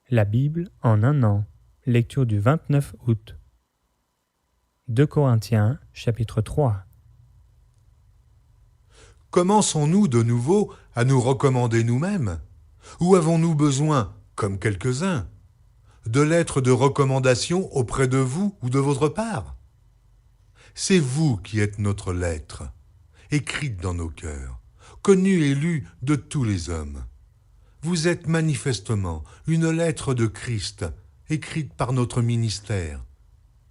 La Bible en un an. Lecture du 29 août. 2 Corinthiens, chapitre 3. Commençons-nous de nouveau à nous recommander nous-mêmes? Ou avons-nous besoin, comme quelques-uns, de lettres de recommandation auprès de vous ou de votre part? C'est vous qui êtes notre lettre, écrite dans nos cœurs, connue et lue de tous les hommes. Vous êtes manifestement une lettre de Christ, écrite par notre ministère,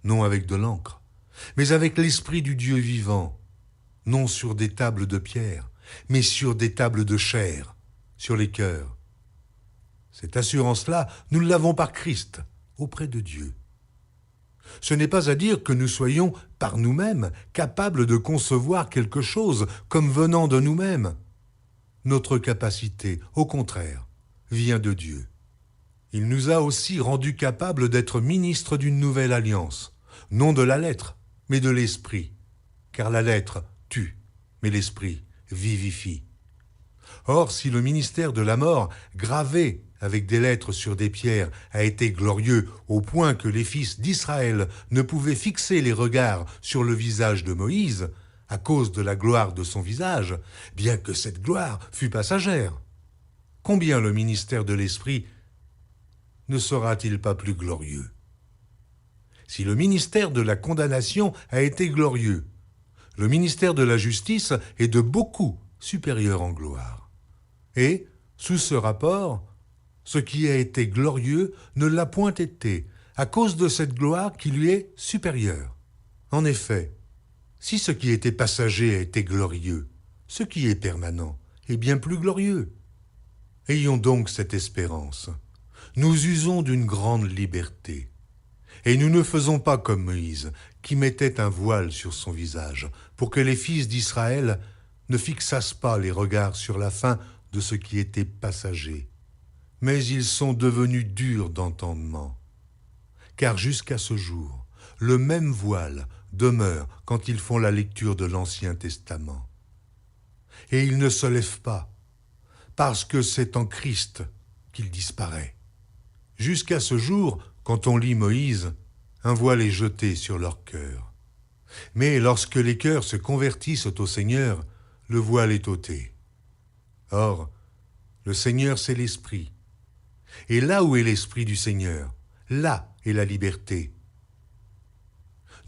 non avec de l'encre, mais avec l'Esprit du Dieu vivant, non sur des tables de pierre, mais sur des tables de chair, sur les cœurs. Cette assurance-là, nous l'avons par Christ, auprès de Dieu. Ce n'est pas à dire que nous soyons, par nous-mêmes, capables de concevoir quelque chose comme venant de nous-mêmes. Notre capacité, au contraire, vient de Dieu. Il nous a aussi rendus capables d'être ministres d'une nouvelle alliance, non de la lettre, mais de l'esprit, car la lettre tue, mais l'esprit vivifie. Or, si le ministère de la mort, gravé avec des lettres sur des pierres, a été glorieux au point que les fils d'Israël ne pouvaient fixer les regards sur le visage de Moïse, à cause de la gloire de son visage, bien que cette gloire fût passagère, combien le ministère de l'Esprit ne sera-t-il pas plus glorieux? Si le ministère de la condamnation a été glorieux, le ministère de la justice est de beaucoup supérieur en gloire. Et, sous ce rapport, ce qui a été glorieux ne l'a point été, à cause de cette gloire qui lui est supérieure. En effet, si ce qui était passager a été glorieux, ce qui est permanent est bien plus glorieux. Ayons donc cette espérance. Nous usons d'une grande liberté. Et nous ne faisons pas comme Moïse, qui mettait un voile sur son visage, pour que les fils d'Israël ne fixassent pas les regards sur la fin de ce qui était passager. Mais ils sont devenus durs d'entendement. Car jusqu'à ce jour, le même voile demeure quand ils font la lecture de l'Ancien Testament. Et il ne se lève pas, parce que c'est en Christ qu'il disparaît. Jusqu'à ce jour, quand on lit Moïse, un voile est jeté sur leur cœur. Mais lorsque les cœurs se convertissent au Seigneur, le voile est ôté. Or, le Seigneur, c'est l'Esprit. Et là où est l'Esprit du Seigneur, là est la liberté.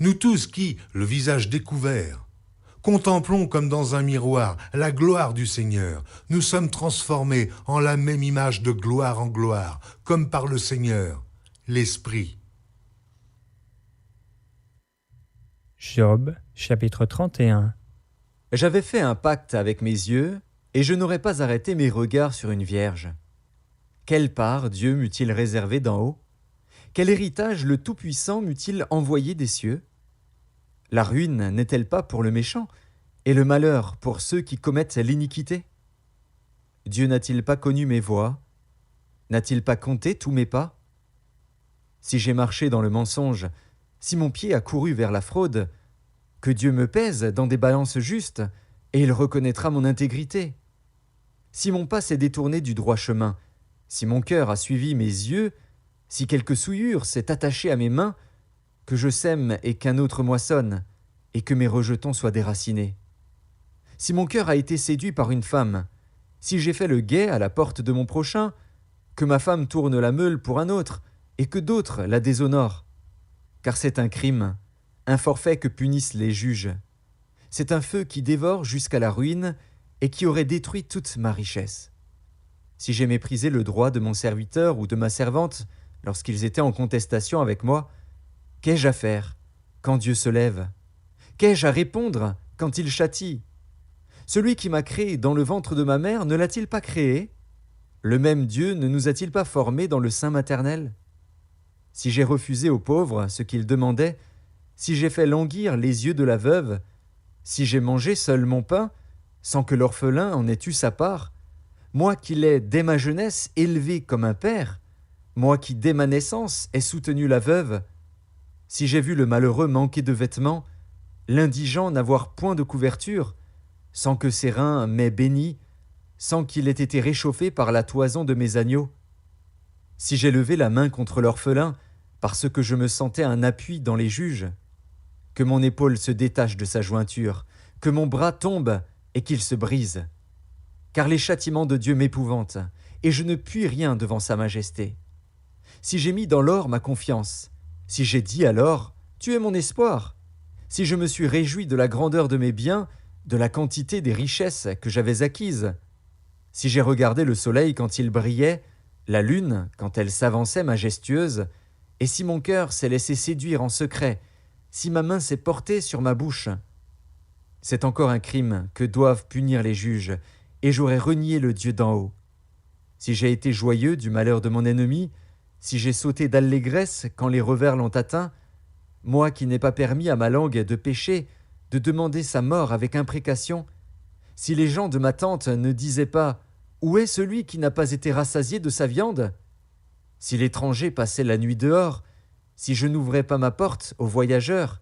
Nous tous qui, le visage découvert, contemplons comme dans un miroir la gloire du Seigneur, nous sommes transformés en la même image de gloire en gloire, comme par le Seigneur, l'Esprit. Job, chapitre 31. J'avais fait un pacte avec mes yeux, et je n'aurais pas arrêté mes regards sur une vierge. Quelle part Dieu m'eût-il réservé d'en haut? Quel héritage le Tout-Puissant m'eût-il envoyé des cieux? La ruine n'est-elle pas pour le méchant, et le malheur pour ceux qui commettent l'iniquité? Dieu n'a-t-il pas connu mes voies? N'a-t-il pas compté tous mes pas? Si j'ai marché dans le mensonge, si mon pied a couru vers la fraude, que Dieu me pèse dans des balances justes, et il reconnaîtra mon intégrité. Si mon pas s'est détourné du droit chemin, si mon cœur a suivi mes yeux, si quelque souillure s'est attachée à mes mains, que je sème et qu'un autre moissonne, et que mes rejetons soient déracinés. Si mon cœur a été séduit par une femme, si j'ai fait le guet à la porte de mon prochain, que ma femme tourne la meule pour un autre, et que d'autres la déshonorent. Car c'est un crime, un forfait que punissent les juges. C'est un feu qui dévore jusqu'à la ruine et qui aurait détruit toute ma richesse. Si j'ai méprisé le droit de mon serviteur ou de ma servante lorsqu'ils étaient en contestation avec moi, qu'ai-je à faire quand Dieu se lève? Qu'ai-je à répondre quand il châtie? Celui qui m'a créé dans le ventre de ma mère ne l'a-t-il pas créé? Le même Dieu ne nous a-t-il pas formés dans le sein maternel? Si j'ai refusé aux pauvres ce qu'ils demandaient, si j'ai fait languir les yeux de la veuve, si j'ai mangé seul mon pain, sans que l'orphelin en ait eu sa part, moi qui l'ai dès ma jeunesse élevé comme un père, moi qui dès ma naissance ai soutenu la veuve, si j'ai vu le malheureux manquer de vêtements, l'indigent n'avoir point de couverture, sans que ses reins m'aient béni, sans qu'il ait été réchauffé par la toison de mes agneaux. si j'ai levé la main contre l'orphelin, parce que je me sentais un appui dans les juges, que mon épaule se détache de sa jointure, que mon bras tombe et qu'il se brise. Car les châtiments de Dieu m'épouvantent, et je ne puis rien devant sa majesté. Si j'ai mis dans l'or ma confiance, si j'ai dit alors, tu es mon espoir, si je me suis réjoui de la grandeur de mes biens, de la quantité des richesses que j'avais acquises, si j'ai regardé le soleil quand il brillait, la lune quand elle s'avançait majestueuse, et si mon cœur s'est laissé séduire en secret, si ma main s'est portée sur ma bouche, c'est encore un crime que doivent punir les juges, et j'aurais renié le Dieu d'en haut. Si j'ai été joyeux du malheur de mon ennemi, si j'ai sauté d'allégresse quand les revers l'ont atteint, moi qui n'ai pas permis à ma langue de pécher, de demander sa mort avec imprécation, si les gens de ma tente ne disaient pas « Où est celui qui n'a pas été rassasié de sa viande ?» Si l'étranger passait la nuit dehors, si je n'ouvrais pas ma porte aux voyageurs,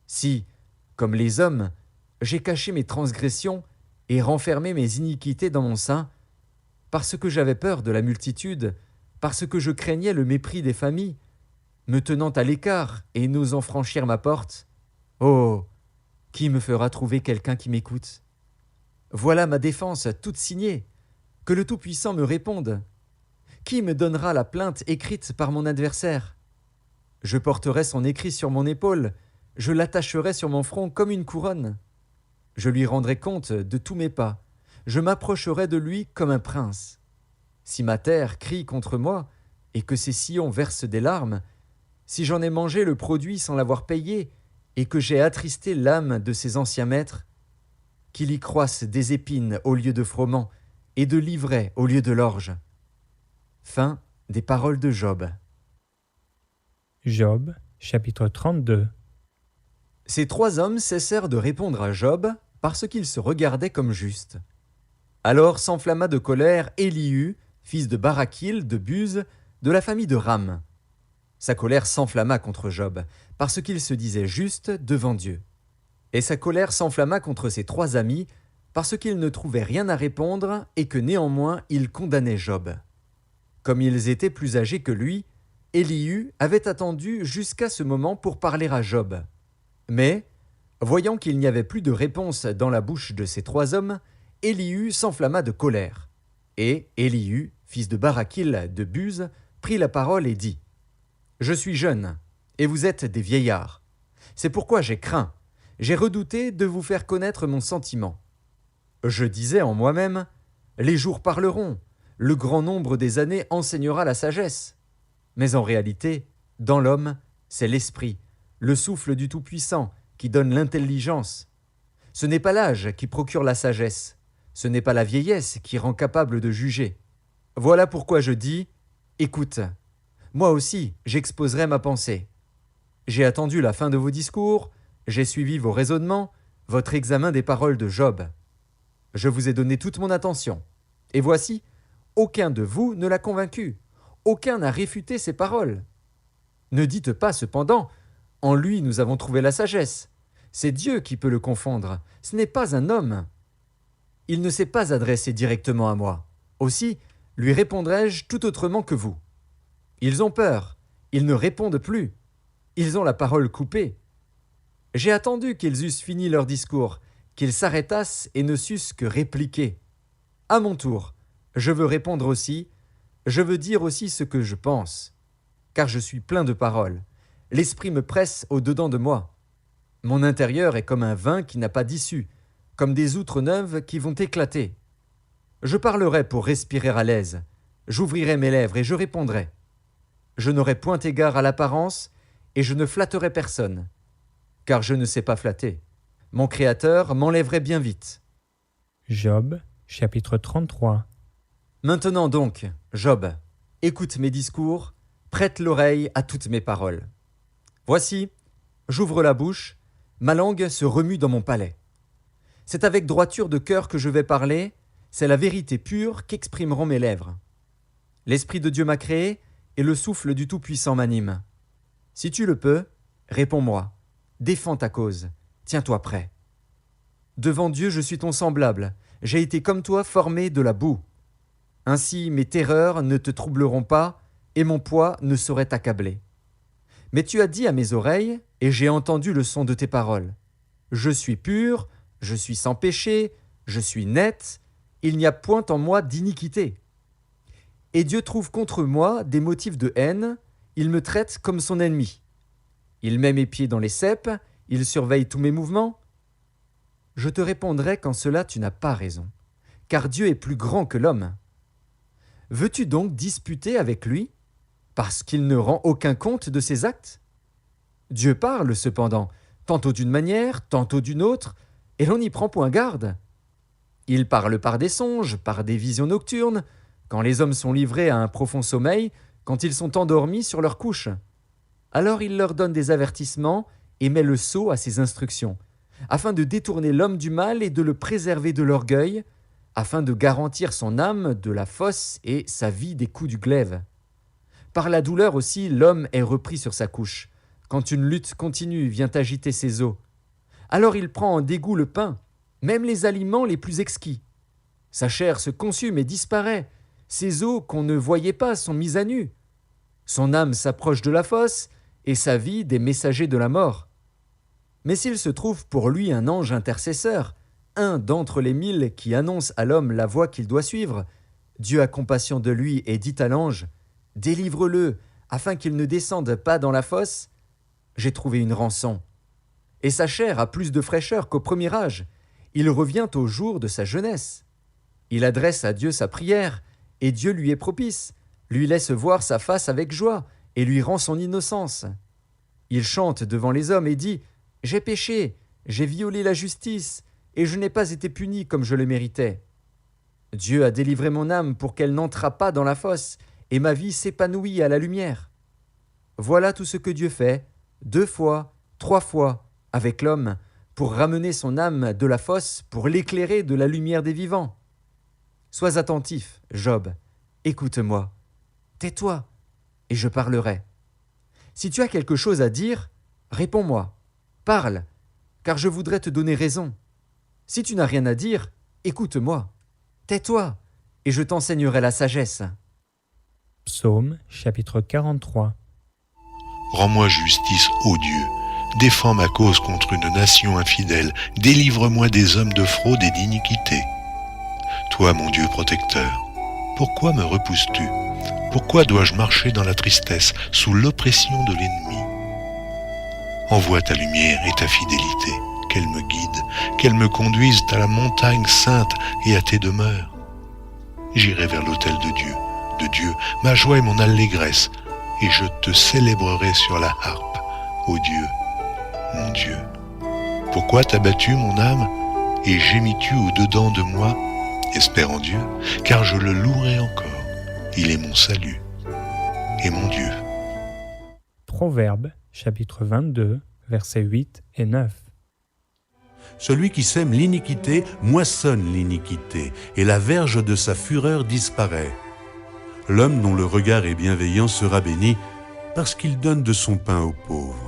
si, comme les hommes, j'ai caché mes transgressions et renfermé mes iniquités dans mon sein, parce que j'avais peur de la multitude, parce que je craignais le mépris des familles, me tenant à l'écart et n'osant franchir ma porte, oh, qui me fera trouver quelqu'un qui m'écoute? Voilà ma défense toute signée, que le Tout-Puissant me réponde. Qui me donnera la plainte écrite par mon adversaire? Je porterai son écrit sur mon épaule, je l'attacherai sur mon front comme une couronne. Je lui rendrai compte de tous mes pas, je m'approcherai de lui comme un prince. Si ma terre crie contre moi, et que ses sillons versent des larmes, si j'en ai mangé le produit sans l'avoir payé, et que j'ai attristé l'âme de ses anciens maîtres, qu'il y croisse des épines au lieu de froment, et de l'ivraie au lieu de l'orge. Fin des paroles de Job. Job, chapitre 32. Ces trois hommes cessèrent de répondre à Job parce qu'ils se regardaient comme justes. Alors s'enflamma de colère Élihu, fils de Barakil, de Buz, de la famille de Ram. Sa colère s'enflamma contre Job, parce qu'il se disait juste devant Dieu. Et sa colère s'enflamma contre ses trois amis, parce qu'ils ne trouvaient rien à répondre et que néanmoins ils condamnaient Job. Comme ils étaient plus âgés que lui, Élihu avait attendu jusqu'à ce moment pour parler à Job. Mais, voyant qu'il n'y avait plus de réponse dans la bouche de ces trois hommes, Élihu s'enflamma de colère. Et Élihu, fils de Barakil de Buz, prit la parole et dit : « Je suis jeune, et vous êtes des vieillards. C'est pourquoi j'ai craint, j'ai redouté de vous faire connaître mon sentiment. Je disais en moi-même : les jours parleront, le grand nombre des années enseignera la sagesse. Mais en réalité, dans l'homme, c'est l'esprit, le souffle du Tout-Puissant qui donne l'intelligence. Ce n'est pas l'âge qui procure la sagesse, ce n'est pas la vieillesse qui rend capable de juger. Voilà pourquoi je dis : écoute, moi aussi j'exposerai ma pensée. J'ai attendu la fin de vos discours, j'ai suivi vos raisonnements, votre examen des paroles de Job. Je vous ai donné toute mon attention. Et voici, aucun de vous ne l'a convaincu, aucun n'a réfuté ses paroles. Ne dites pas cependant : en lui nous avons trouvé la sagesse. C'est Dieu qui peut le confondre, ce n'est pas un homme. Il ne s'est pas adressé directement à moi. Aussi, lui répondrai-je tout autrement que vous. Ils ont peur, ils ne répondent plus. Ils ont la parole coupée. J'ai attendu qu'ils eussent fini leur discours, qu'ils s'arrêtassent et ne sussent que répliquer. À mon tour, je veux répondre aussi, je veux dire aussi ce que je pense. Car je suis plein de paroles. L'esprit me presse au-dedans de moi. Mon intérieur est comme un vin qui n'a pas d'issue, comme des outres neuves qui vont éclater. Je parlerai pour respirer à l'aise. J'ouvrirai mes lèvres et je répondrai. Je n'aurai point égard à l'apparence et je ne flatterai personne. Car je ne sais pas flatter. Mon Créateur m'enlèverait bien vite. Job, chapitre 33. Maintenant donc, Job, écoute mes discours, prête l'oreille à toutes mes paroles. Voici, j'ouvre la bouche, ma langue se remue dans mon palais. C'est avec droiture de cœur que je vais parler, c'est la vérité pure qu'exprimeront mes lèvres. L'Esprit de Dieu m'a créé et le souffle du Tout-Puissant m'anime. Si tu le peux, réponds-moi, défends ta cause, tiens-toi prêt. Devant Dieu, je suis ton semblable, j'ai été comme toi formé de la boue. Ainsi mes terreurs ne te troubleront pas et mon poids ne saurait t'accabler. Mais tu as dit à mes oreilles, et j'ai entendu le son de tes paroles. Je suis pur, je suis sans péché, je suis net, il n'y a point en moi d'iniquité. Et Dieu trouve contre moi des motifs de haine, il me traite comme son ennemi. Il met mes pieds dans les ceps, il surveille tous mes mouvements. Je te répondrai qu'en cela tu n'as pas raison, car Dieu est plus grand que l'homme. Veux-tu donc disputer avec lui, parce qu'il ne rend aucun compte de ses actes? Dieu parle cependant, tantôt d'une manière, tantôt d'une autre, et l'on n'y prend point garde. Il parle par des songes, par des visions nocturnes, quand les hommes sont livrés à un profond sommeil, quand ils sont endormis sur leur couche. Alors il leur donne des avertissements et met le sceau à ses instructions, afin de détourner l'homme du mal et de le préserver de l'orgueil, afin de garantir son âme de la fosse et sa vie des coups du glaive. Par la douleur aussi, l'homme est repris sur sa couche, quand une lutte continue vient agiter ses os. Alors il prend en dégoût le pain, même les aliments les plus exquis. Sa chair se consume et disparaît, ses os qu'on ne voyait pas sont mis à nu. Son âme s'approche de la fosse, et sa vie des messagers de la mort. Mais s'il se trouve pour lui un ange intercesseur, un d'entre les 1000 qui annonce à l'homme la voie qu'il doit suivre, Dieu a compassion de lui et dit à l'ange, « Délivre-le, afin qu'il ne descende pas dans la fosse. J'ai trouvé une rançon. » Et sa chair a plus de fraîcheur qu'au premier âge. Il revient au jour de sa jeunesse. Il adresse à Dieu sa prière, et Dieu lui est propice, lui laisse voir sa face avec joie, et lui rend son innocence. Il chante devant les hommes et dit « J'ai péché, j'ai violé la justice, et je n'ai pas été puni comme je le méritais. Dieu a délivré mon âme pour qu'elle n'entrât pas dans la fosse, et ma vie s'épanouit à la lumière. Voilà tout ce que Dieu fait, 2 fois, 3 fois, avec l'homme, pour ramener son âme de la fosse, pour l'éclairer de la lumière des vivants. Sois attentif, Job, écoute-moi, tais-toi, et je parlerai. Si tu as quelque chose à dire, réponds-moi, parle, car je voudrais te donner raison. Si tu n'as rien à dire, écoute-moi, tais-toi, et je t'enseignerai la sagesse. Psaume chapitre 43. Rends-moi justice, ô Dieu. Défends ma cause contre une nation infidèle. Délivre-moi des hommes de fraude et d'iniquité. Toi, mon Dieu protecteur, pourquoi me repousses-tu? Pourquoi dois-je marcher dans la tristesse, sous l'oppression de l'ennemi? Envoie ta lumière et ta fidélité, qu'elle me guide, qu'elle me conduise à la montagne sainte et à tes demeures. J'irai vers l'autel de Dieu, ma joie et mon allégresse, et je te célébrerai sur la harpe, ô Dieu, mon Dieu. Pourquoi t'as battu mon âme, et gémis-tu au-dedans de moi? Espère en Dieu, car je le louerai encore. Il est mon salut et mon Dieu. Proverbes, chapitre 22, versets 8 et 9. Celui qui sème l'iniquité moissonne l'iniquité, et la verge de sa fureur disparaît. L'homme dont le regard est bienveillant sera béni, parce qu'il donne de son pain aux pauvres.